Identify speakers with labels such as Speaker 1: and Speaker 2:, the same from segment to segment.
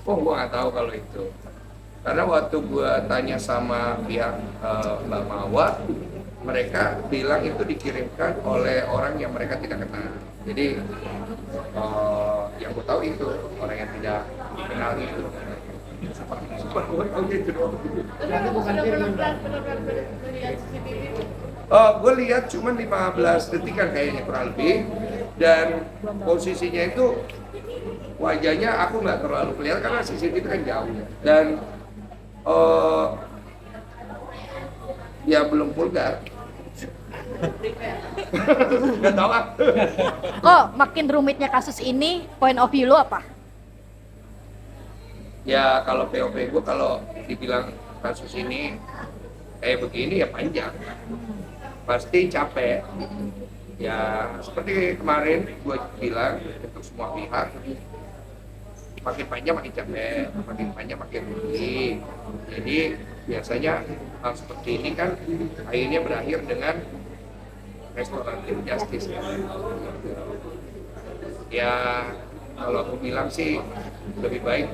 Speaker 1: Oh, gua nggak tahu kalau itu. Karena waktu gua tanya sama pihak Mbak Mawa, mereka bilang itu dikirimkan oleh orang yang mereka tidak kenal. Jadi yang gua tahu itu orang yang tidak dikenal itu. Gua tahu gitu doang.
Speaker 2: Tapi kamu sudah benar-benar melihat CCTV itu?
Speaker 1: Gue lihat cuma 15 detikan kayaknya kurang lebih, dan posisinya itu wajahnya aku nggak terlalu kelihatan karena CCTV kan jauh ya. Dan ya belum vulgar. Nggak tahu ah.
Speaker 3: Kok makin rumitnya kasus ini, point of view lu apa?
Speaker 1: Ya kalau POV gue kalau dibilang kasus ini kayak begini ya panjang. Pasti capek. Ya seperti kemarin gue bilang untuk semua pihak, makin panjang makin capek, makin panjang makin rugi. Jadi biasanya hal seperti ini kan akhirnya berakhir dengan restoratif justice. Ya kalau aku bilang sih lebih baik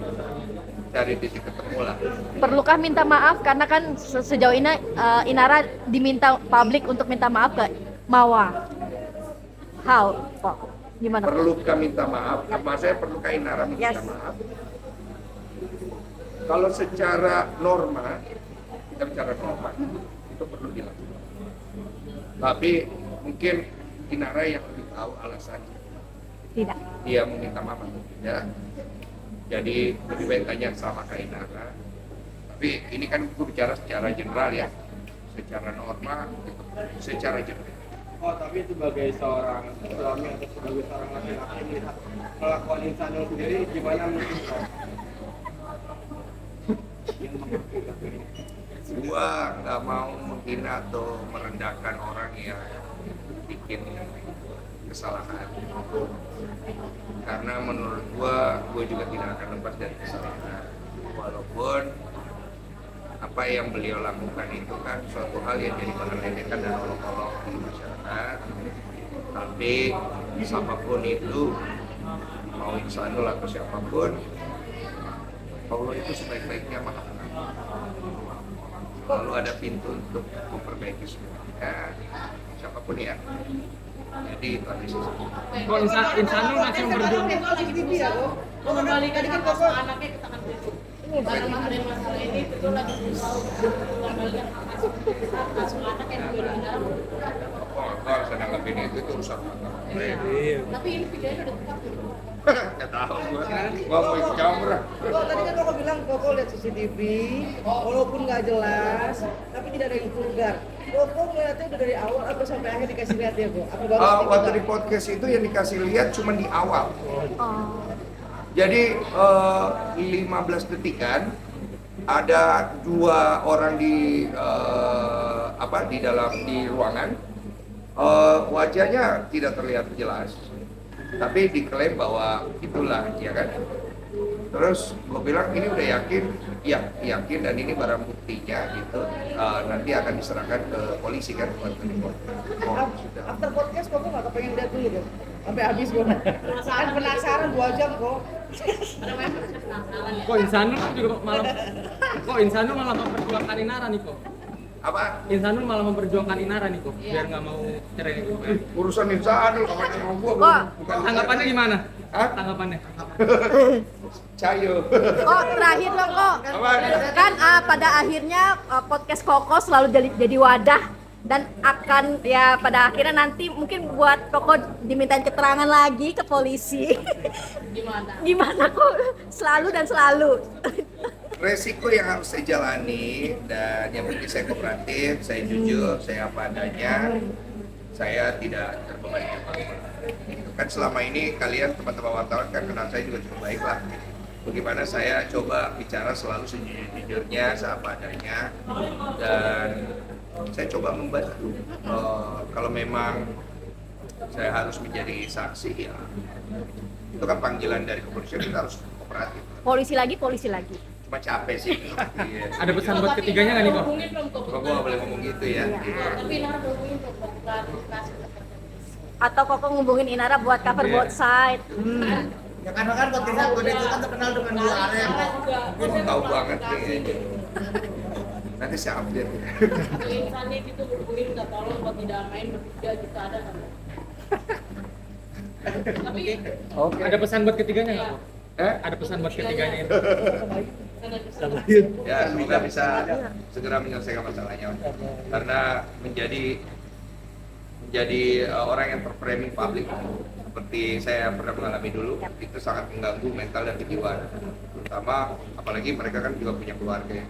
Speaker 1: cari titik ketemu lah.
Speaker 3: Perlukah minta maaf? Karena kan sejauh ini Inara diminta publik untuk minta maaf ke Mawa. How? Kok? Gimana?
Speaker 1: Perlukah minta maaf? Apa saya perlukah Inara minta
Speaker 3: Yes.
Speaker 1: maaf? Kalau secara norma, kita bicara norma, itu perlu dilakukan. Tapi mungkin Inara yang lebih tahu alasannya.
Speaker 3: Tidak.
Speaker 1: Dia meminta maaf atau tidak. Jadi lebih baik tanya sama Kak Inara. Tapi ini kan aku bicara secara general ya, secara norma, gitu. Secara general.
Speaker 4: Oh, tapi sebagai seorang suami atau sebagai seorang laki-laki melihat kelakuan Insanul sendiri gimana mungkin Pak?
Speaker 1: Gua nggak mau menghina atau merendahkan orang yang bikin kesalahan. Karena menurut gua juga tidak akan lepas dari kesalahan. Walaupun apa yang beliau lakukan itu kan suatu hal yang jadi bahan ledekan dan olok-olok di masyarakat. Tapi siapapun itu, mau Insanul atau siapapun, Allah itu sebaik-baiknya maha pengampun. Lalu ada pintu untuk memperbaiki semuanya, siapapun ya. Jadi itu ada sisi.
Speaker 4: Kok Insanul masih memperjuangkan?
Speaker 2: Mengembalikan kasus anaknya ke tangan polisi. Karena ada masalah ini, itu lagi berusaha untuk mengembalikan kasus anak yang juga dilarang.
Speaker 1: Kalau saya nanggapin itu urusan mata.
Speaker 2: Tapi ini videonya udah tetap.
Speaker 1: Nggak tahu gua mau ikut campur.
Speaker 5: Kok tadi kan Koko bilang Koko lihat CCTV, walaupun nggak jelas, tapi tidak ada yang vulgar. Koko ngeliatnya udah dari awal atau sampai akhir dikasih lihat ya Kok? Apa baru
Speaker 1: Waktu di podcast itu yang dikasih lihat cuma di awal.
Speaker 3: Oh.
Speaker 1: Jadi 15 detikan ada dua orang di di dalam ruangan. Wajahnya tidak terlihat jelas, tapi diklaim bahwa itulah ya kan. Terus gue bilang ini udah yakin, ya yakin dan ini barang buktinya gitu. Nanti akan diserahkan ke polisi kan buat report. Oh, sudah.
Speaker 5: After podcast Koko nggak kepengen lihat dulu Kok? Sampai habis Kok. Kan penasaran 2 jam Kok.
Speaker 2: Ada memang penasaran ya.
Speaker 4: Kok Insanul malah memperjuangkan Inara nih kok?
Speaker 1: Apa?
Speaker 4: Insanul malah memperjuangkan Inara nih kok, biar nggak mau cerai gitu.
Speaker 1: Urusan Insanul sama gua
Speaker 3: Kok?
Speaker 1: bukan
Speaker 4: Tanggapannya gimana?
Speaker 1: Hah?
Speaker 4: Tanggapannya?
Speaker 1: Cayo.
Speaker 3: Kok terakhir dong kok.
Speaker 1: Apa?
Speaker 3: Kan pada akhirnya podcast Koko selalu jadi wadah dan akan ya pada akhirnya nanti mungkin buat Koko dimintain keterangan lagi ke polisi.
Speaker 2: Gimana?
Speaker 3: Gimana kok selalu dan selalu.
Speaker 1: Resiko yang harus saya jalani dan yang penting saya kooperatif, saya jujur, saya apa adanya, saya tidak terbebani apa-apa. Itu kan selama ini kalian teman-teman wartawan kan kenal saya juga cukup baik lah. Bagaimana saya coba bicara selalu sejujur-jujurnya, seapa adanya, dan saya coba membantu. Kalau memang saya harus menjadi saksi ya, itu kan panggilan dari kepolisian, kita harus kooperatif.
Speaker 3: Polisi lagi.
Speaker 1: Cuma capek sih. Iya.
Speaker 4: Ada pesan buat ketiganya nggak nih kok?
Speaker 2: Hubungin belum kok?
Speaker 1: Kok gua nggak boleh ngomong gitu ya? Gitu.
Speaker 2: Tapi Nara hubungin belum kok? Klarifikasi.
Speaker 3: Atau Koko ngubungin Inara buat cover
Speaker 1: Iya.
Speaker 3: both side.
Speaker 6: Ya karena kan podcast Akun itu kan terkenal dengan dua area.
Speaker 1: Oh, tahu banget nih. Nanti saya update.
Speaker 2: Insannya gitu mungkin udah tolong buat tidak main bertiga gitu ada kan. Tapi
Speaker 4: Oke. Ada pesan buat ketiganya nggak?
Speaker 1: Eh?
Speaker 4: Ada pesan buat ketiganya itu?
Speaker 1: Ya, semoga bisa segera menyelesaikan masalahnya. Karena menjadi orang yang terframing publik seperti saya pernah mengalami dulu itu sangat mengganggu mental dan kejiwaan, terutama apalagi mereka kan juga punya keluarga.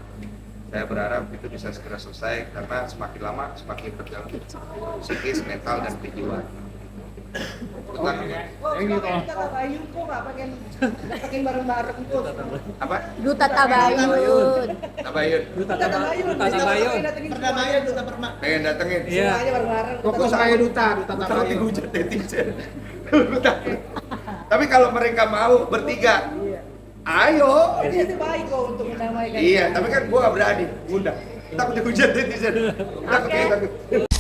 Speaker 1: Saya berharap itu bisa segera selesai karena semakin lama semakin terganggu psikis, mental dan kejiwaan. Bukan
Speaker 5: Ini kita Tabayun kok nggak pengen bareng-bareng tuh.
Speaker 1: apa?
Speaker 3: Duta Tabayun.
Speaker 1: Tabayun,
Speaker 5: Duta Tabayun.
Speaker 6: Perdamaian Duta Permak.
Speaker 1: pengen datengin.
Speaker 5: Semuanya bareng-bareng.
Speaker 1: Kok saya duta tapi hujat netizen. Duta. Tapi kalau mereka mau bertiga, ayo.
Speaker 5: Itu baik kok untuk mendamaikan.
Speaker 1: Iya, tapi kan gua nggak berani. Udah. Takut dihujat netizen. Takut.